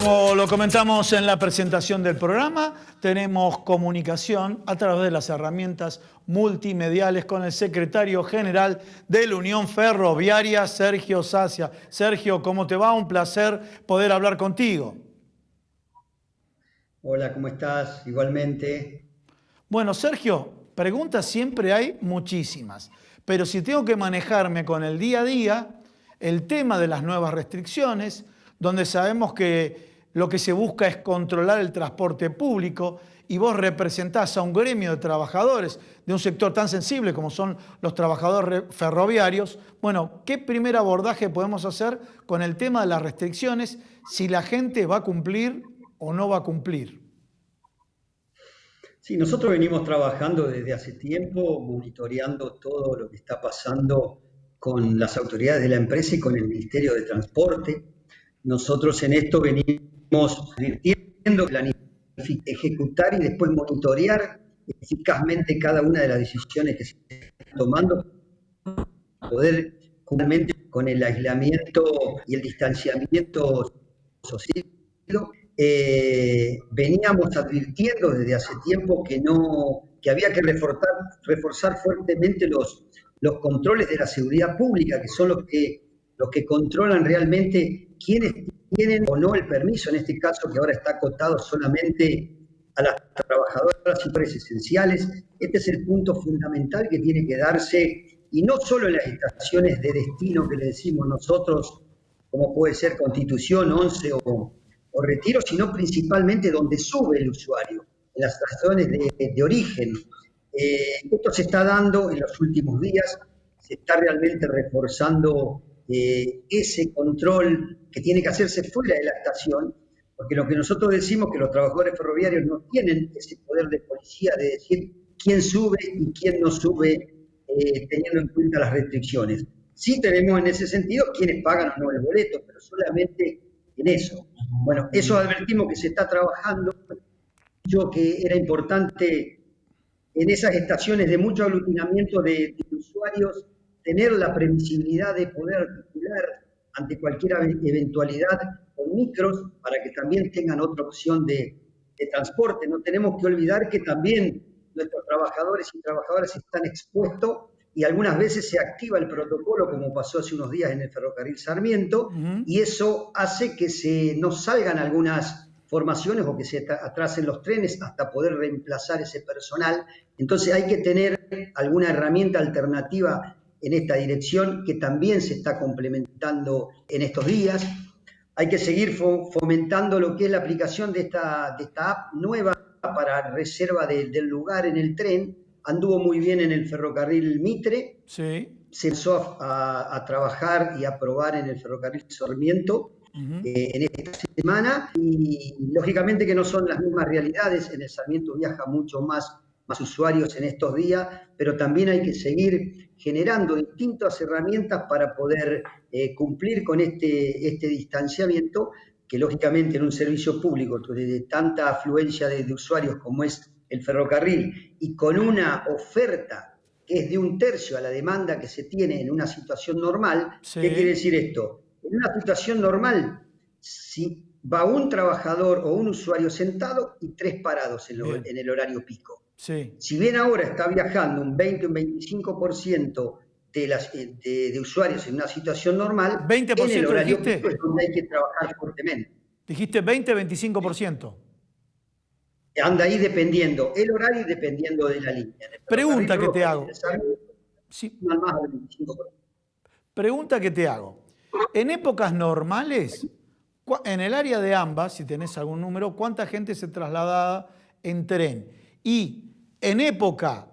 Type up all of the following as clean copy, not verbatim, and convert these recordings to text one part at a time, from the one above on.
Como lo comentamos en la presentación del programa, tenemos comunicación a través de las herramientas multimediales con el secretario general de la Unión Ferroviaria, Sergio Sacia. Sergio, ¿cómo te va? Un placer poder hablar contigo. Hola, ¿cómo estás? Igualmente. Bueno, Sergio, preguntas siempre hay muchísimas, pero si tengo que manejarme con el día a día, el tema de las nuevas restricciones, donde sabemos que lo que se busca es controlar el transporte público y vos representás a un gremio de trabajadores de un sector tan sensible como son los trabajadores ferroviarios. Bueno, ¿qué primer abordaje podemos hacer con el tema de las restricciones si la gente va a cumplir o no va a cumplir? Sí, nosotros venimos trabajando desde hace tiempo, monitoreando todo lo que está pasando con las autoridades de la empresa y con el Ministerio de Transporte. Nosotros en esto venimos advirtiendo, ejecutar y después monitorear eficazmente cada una de las decisiones que se están tomando, poder cumplirmente con el aislamiento y el distanciamiento social. Veníamos advirtiendo desde hace tiempo que había que reforzar fuertemente los controles de la seguridad pública, que son los que controlan realmente quiénes tienen o no el permiso, en este caso que ahora está acotado solamente a las trabajadoras y trabajadores esenciales. Este es el punto fundamental que tiene que darse, y no solo en las estaciones de destino que le decimos nosotros, como puede ser Constitución, 11 o Retiro, sino principalmente donde sube el usuario, en las estaciones de origen. Esto se está dando en los últimos días, se está realmente reforzando ese control que tiene que hacerse fuera de la estación, porque lo que nosotros decimos que los trabajadores ferroviarios no tienen ese poder de policía de decir quién sube y quién no sube, teniendo en cuenta las restricciones. Sí tenemos en ese sentido quienes pagan o no el boleto, pero solamente en eso. Bueno, eso advertimos que se está trabajando. Yo que era importante en esas estaciones de mucho aglutinamiento de usuarios tener la previsibilidad de poder articular ante cualquier eventualidad con micros para que también tengan otra opción de transporte. No tenemos que olvidar que también nuestros trabajadores y trabajadoras están expuestos y algunas veces se activa el protocolo, como pasó hace unos días en el ferrocarril Sarmiento, y eso hace que no salgan algunas formaciones o que se atrasen los trenes hasta poder reemplazar ese personal. Entonces hay que tener alguna herramienta alternativa en esta dirección que también se está complementando en estos días. Hay que seguir fomentando lo que es la aplicación de esta app nueva para reserva del lugar en el tren. Anduvo muy bien en el ferrocarril Mitre. Sí. Se empezó a trabajar y a probar en el ferrocarril Sarmiento en esta semana, y lógicamente que no son las mismas realidades. En el Sarmiento viaja mucho más usuarios en estos días, pero también hay que seguir generando distintas herramientas para poder cumplir con este distanciamiento, que lógicamente en un servicio público de tanta afluencia de usuarios como es el ferrocarril, y con una oferta que es de 1/3 a la demanda que se tiene en una situación normal. Sí. ¿Qué quiere decir esto? En una situación normal, si va un trabajador o un usuario sentado y 3 parados en el horario pico. Sí. Si bien ahora está viajando un 20 o un 25% de usuarios en una situación normal, 20% en el horario dijiste. pico es donde hay que trabajar fuertemente. Dijiste 20-25%. Anda ahí dependiendo el horario y dependiendo de la línea. Pregunta que te hago. Sí. Más del 25%. Pregunta que te hago. En épocas normales, en el área de AMBA, si tenés algún número, ¿cuánta gente se trasladaba en tren? Y en época,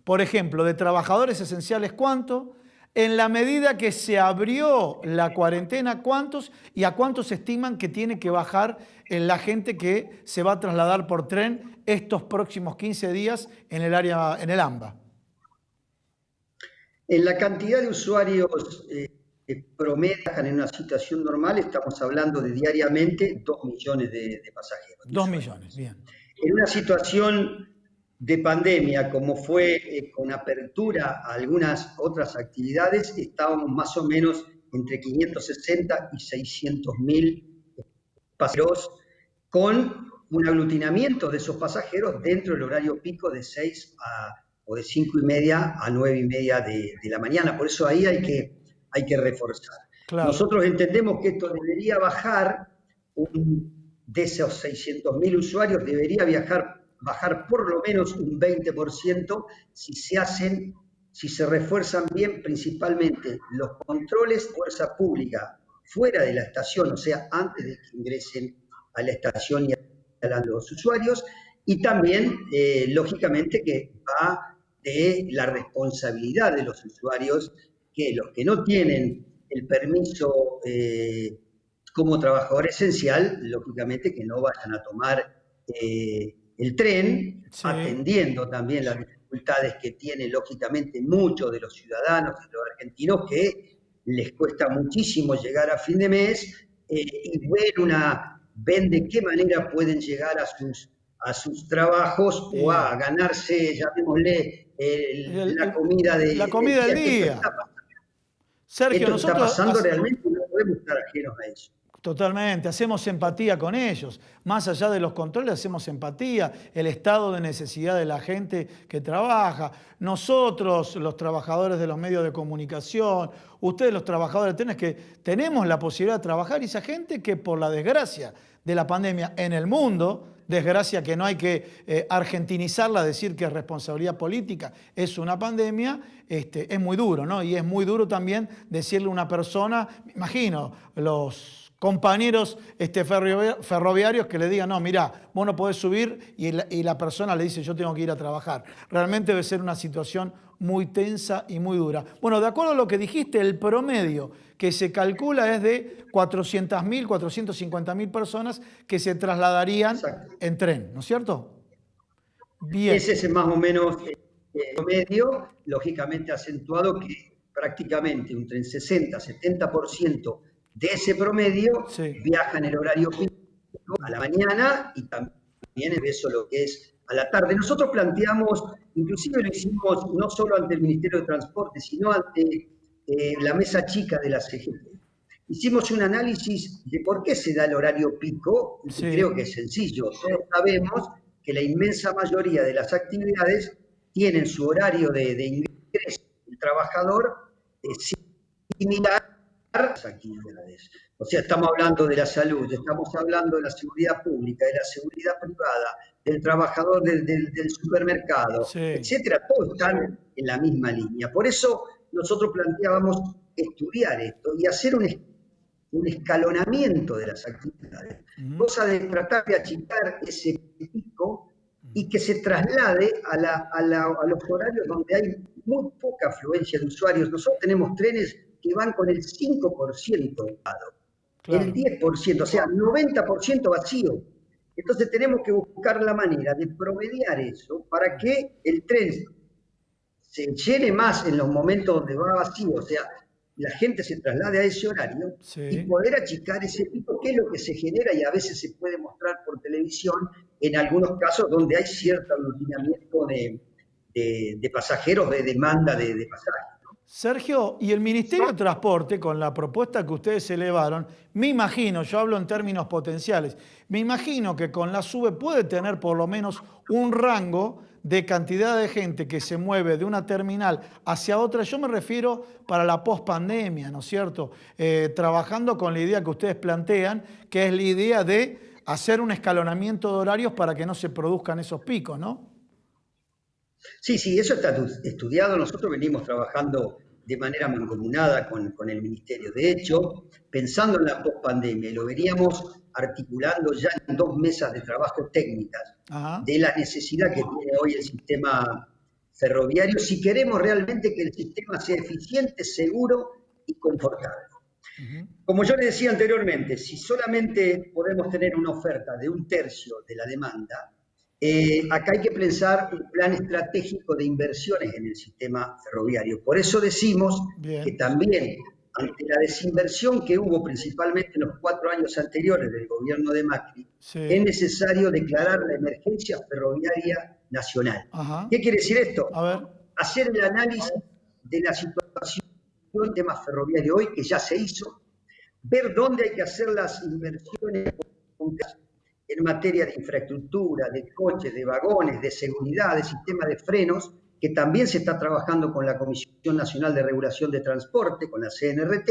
por ejemplo, de trabajadores esenciales, ¿cuánto? En la medida que se abrió la cuarentena, ¿cuántos? ¿Y a cuántos estiman que tiene que bajar la gente que se va a trasladar por tren estos próximos 15 días en el área, en el AMBA? En la cantidad de usuarios promedio en una situación normal, estamos hablando de diariamente 2 millones de pasajeros. 2 millones, bien. En una situación de pandemia, como fue con apertura a algunas otras actividades, estábamos más o menos entre 560 y 600 mil pasajeros con un aglutinamiento de esos pasajeros dentro del horario pico de 6 o de 5:30 a 9:30 de la mañana. Por eso ahí hay que reforzar. Claro. Nosotros entendemos que esto debería bajar, de esos 600.000 usuarios, debería bajar por lo menos un 20% si se refuerzan bien principalmente los controles de fuerza pública fuera de la estación, o sea, antes de que ingresen a la estación y a los usuarios, y también, lógicamente, que va de la responsabilidad de los usuarios, que los que no tienen el permiso como trabajador esencial, lógicamente que no vayan a tomar el tren, Sí. atendiendo también las dificultades que tienen, lógicamente, muchos de los ciudadanos y los argentinos que les cuesta muchísimo llegar a fin de mes y ven de qué manera pueden llegar a sus trabajos o a ganarse, llamémosle, la comida del día. Sergio, esto está pasando realmente y no podemos estar ajenos a eso. Totalmente, hacemos empatía con ellos. Más allá de los controles, hacemos empatía, el estado de necesidad de la gente que trabaja. Nosotros, los trabajadores de los medios de comunicación, ustedes, los trabajadores de trenes, que tenemos la posibilidad de trabajar, y esa gente que por la desgracia de la pandemia en el mundo, desgracia que no hay que argentinizarla, decir que es responsabilidad política, es una pandemia, es muy duro, ¿no? Y es muy duro también decirle a una persona, me imagino, los compañeros ferroviarios que le digan, no, mirá, vos no podés subir, y la persona le dice, yo tengo que ir a trabajar. Realmente debe ser una situación muy tensa y muy dura. Bueno, de acuerdo a lo que dijiste, el promedio que se calcula es de 400.000, 450.000 personas que se trasladarían en tren, ¿no es cierto? Bien. Ese es más o menos el promedio, lógicamente acentuado que prácticamente entre 60-70% de ese promedio viaja en el horario pico a la mañana y también eso lo que es a la tarde. Nosotros planteamos, inclusive lo hicimos no solo ante el Ministerio de Transporte, sino ante la mesa chica de la CGT. Hicimos un análisis de por qué se da el horario pico, y creo que es sencillo. Todos sabemos que la inmensa mayoría de las actividades tienen su horario de ingreso del trabajador similar a las actividades. O sea, estamos hablando de la salud, estamos hablando de la seguridad pública, de la seguridad privada, del trabajador del supermercado, etcétera. Todos están en la misma línea. Por eso nosotros planteábamos estudiar esto y hacer un escalonamiento de las actividades, cosa de tratar de achicar ese pico y que se traslade a los horarios donde hay muy poca afluencia de usuarios. Nosotros tenemos trenes que van con el 5% ocupado, el 10%, o sea, 90% vacío. Entonces tenemos que buscar la manera de promediar eso para que el tren se llene más en los momentos donde va vacío, o sea, la gente se traslade a ese horario y poder achicar ese pico, que es lo que se genera y a veces se puede mostrar por televisión en algunos casos donde hay cierto aglutinamiento de pasajeros, de demanda de pasajes. Sergio, y el Ministerio de Transporte, con la propuesta que ustedes elevaron, me imagino, yo hablo en términos potenciales, me imagino que con la SUBE puede tener por lo menos un rango de cantidad de gente que se mueve de una terminal hacia otra. Yo me refiero para la pospandemia, ¿no es cierto? Trabajando con la idea que ustedes plantean, que es la idea de hacer un escalonamiento de horarios para que no se produzcan esos picos, ¿no? Sí, eso está estudiado. Nosotros venimos trabajando de manera mancomunada con el Ministerio. De hecho, pensando en la pospandemia, lo veníamos articulando ya en 2 mesas de trabajo técnicas de la necesidad que tiene hoy el sistema ferroviario si queremos realmente que el sistema sea eficiente, seguro y confortable. Como yo le decía anteriormente, si solamente podemos tener una oferta de 1/3 de la demanda, acá hay que pensar un plan estratégico de inversiones en el sistema ferroviario. Por eso decimos que también, ante la desinversión que hubo principalmente en los 4 años anteriores del gobierno de Macri, es necesario declarar la emergencia ferroviaria nacional. ¿Qué quiere decir esto? Hacer el análisis de la situación del tema ferroviario hoy, que ya se hizo, ver dónde hay que hacer las inversiones puntas en materia de infraestructura, de coches, de vagones, de seguridad, de sistema de frenos, que también se está trabajando con la Comisión Nacional de Regulación de Transporte, con la CNRT,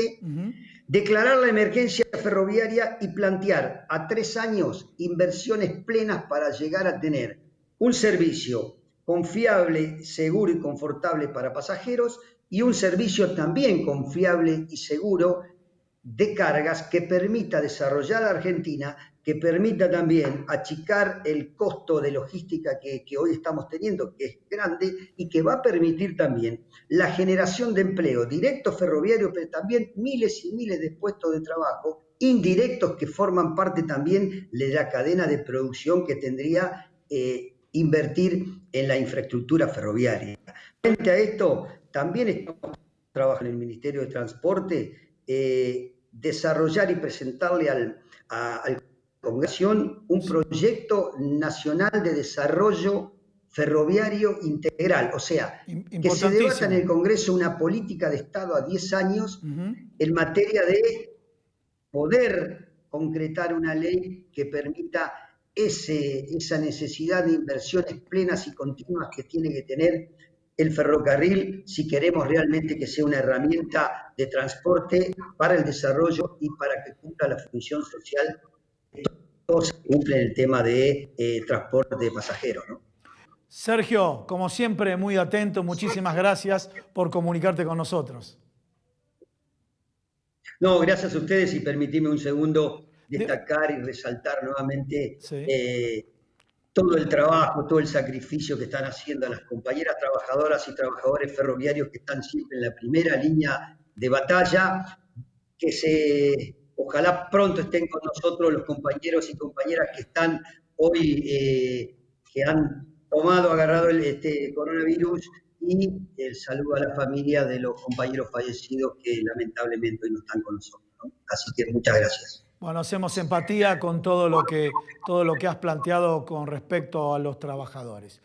declarar la emergencia ferroviaria y plantear a 3 años inversiones plenas para llegar a tener un servicio confiable, seguro y confortable para pasajeros y un servicio también confiable y seguro de cargas que permita desarrollar a Argentina, que permita también achicar el costo de logística que hoy estamos teniendo, que es grande, y que va a permitir también la generación de empleo directo ferroviario, pero también miles y miles de puestos de trabajo indirectos que forman parte también de la cadena de producción que tendría invertir en la infraestructura ferroviaria. Frente a esto, también estamos trabajando en el Ministerio de Transporte, desarrollar y presentarle al Congreso un proyecto nacional de desarrollo ferroviario integral, o sea, que se debata en el Congreso una política de Estado a 10 años en materia de poder concretar una ley que permita esa necesidad de inversiones plenas y continuas que tiene que tener el ferrocarril si queremos realmente que sea una herramienta de transporte para el desarrollo y para que cumpla la función social que todos cumplen el tema de transporte de pasajeros, ¿no? Sergio, como siempre, muy atento. Muchísimas gracias por comunicarte con nosotros. No, gracias a ustedes y permitime un segundo destacar y resaltar nuevamente todo el trabajo, todo el sacrificio que están haciendo las compañeras trabajadoras y trabajadores ferroviarios que están siempre en la primera línea de batalla, que ojalá pronto estén con nosotros los compañeros y compañeras que están hoy, que han agarrado el coronavirus, y el saludo a la familia de los compañeros fallecidos que lamentablemente hoy no están con nosotros, ¿no? Así que muchas gracias. Bueno, hacemos empatía con todo lo que has planteado con respecto a los trabajadores.